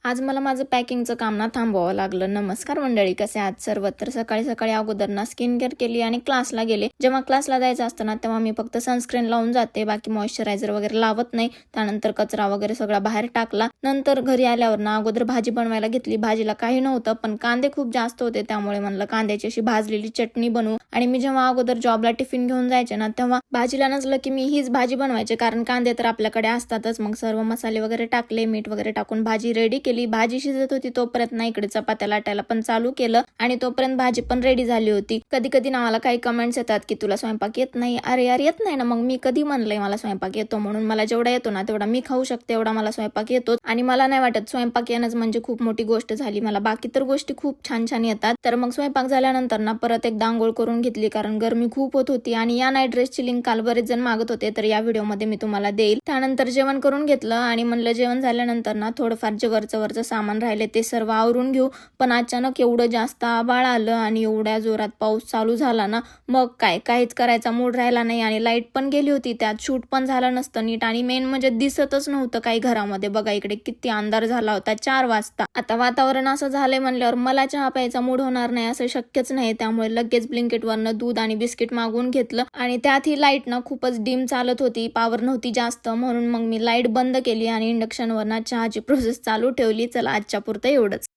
आज मला माझं पॅकिंगचं काम ना थांबवावं लागलं. नमस्कार मंडळी, कसे आहात सर्व? तर सकाळी सकाळी अगोदर ना स्किन केअर केली आणि क्लासला गेले. जेव्हा क्लासला जायचं असतं ना तेव्हा मी फक्त सनस्क्रीन लावून जाते, बाकी मॉइश्चरायझर वगैरे लावत नाही. त्यानंतर कचरा वगैरे सगळा बाहेर टाकला. नंतर घरी आल्यावर ना अगोदर भाजी बनवायला घेतली. भाजीला काही नव्हतं, पण कांदे खूप जास्त होते, त्यामुळे म्हणलं कांद्याची अशी भाजलेली चटणी बनवू. आणि मी जेव्हा अगोदर जॉबला टिफिन घेऊन जायचे ना तेव्हा भाजीला नसलं की मी हीच भाजी बनवायचे, कारण कांदे तर आपल्याकडे असतातच. मग सर्व मसाले वगैरे टाकले, मीठ वगैरे टाकून भाजी रेडी केली. भाजी शिजत होती तोपर्यंत ना इकडे चपात्या लाटायला पण चालू केलं आणि तोपर्यंत भाजी पण रेडी झाली होती. कधी कधी ना मला काही कमेंट्स येतात की तुला स्वयंपाक येत नाही. अरे यार, येत नाही ना, मग मी कधी म्हणलंय मला स्वयंपाक येतो म्हणून? मला जेवढा येतो ना तेवढा मी खाऊ शकते, एवढा मला स्वयंपाक येतो. आणि मला नाही वाटत स्वयंपाक येणंच म्हणजे खूप मोठी गोष्ट झाली. मला बाकी तर गोष्टी खूप छान छान येतात. तर मग स्वयंपाक झाल्यानंतर ना परत एकदा आंघोळ करून घेतली, कारण गरमी खूप होत होती. आणि या नाईट ड्रेसची लिंक काल बरेच जण मागत होते, तर या व्हिडिओमध्ये मी तुम्हाला देईल. त्यानंतर जेवण करून घेतलं आणि म्हणलं जेवण झाल्यानंतर ना थोडंफार जे वरचं सामान राहिले ते सर्व आवरून घेऊ. पण अचानक एवढं जास्त आभाळ आलं आणि एवढ्या जोरात पाऊस चालू झाला ना, मग काहीच करायचा मूड राहिला नाही. आणि लाईट पण गेली होती, त्यात शूट पण झालं नसतं नीट. आणि मेन म्हणजे दिसतच नव्हतं काही घरामध्ये. बघा इकडे किती अंधार झाला होता, 4 वाजता. आता वातावरण असं झालंय म्हणल्यावर मला चहा प्यायचा मूड होणार नाही असं शक्यच नाही. त्यामुळे लगेच ब्लिंकिटवरनं दूध आणि बिस्किट मागवून घेतलं. आणि त्यात ही लाईट ना खूपच डिम चालत होती, पॉवर नव्हती जास्त, म्हणून मग मी लाईट बंद केली आणि इंडक्शनवर ना चहाची प्रोसेस चालू ठेवली. चला आजच्या पुरतं एवढंच.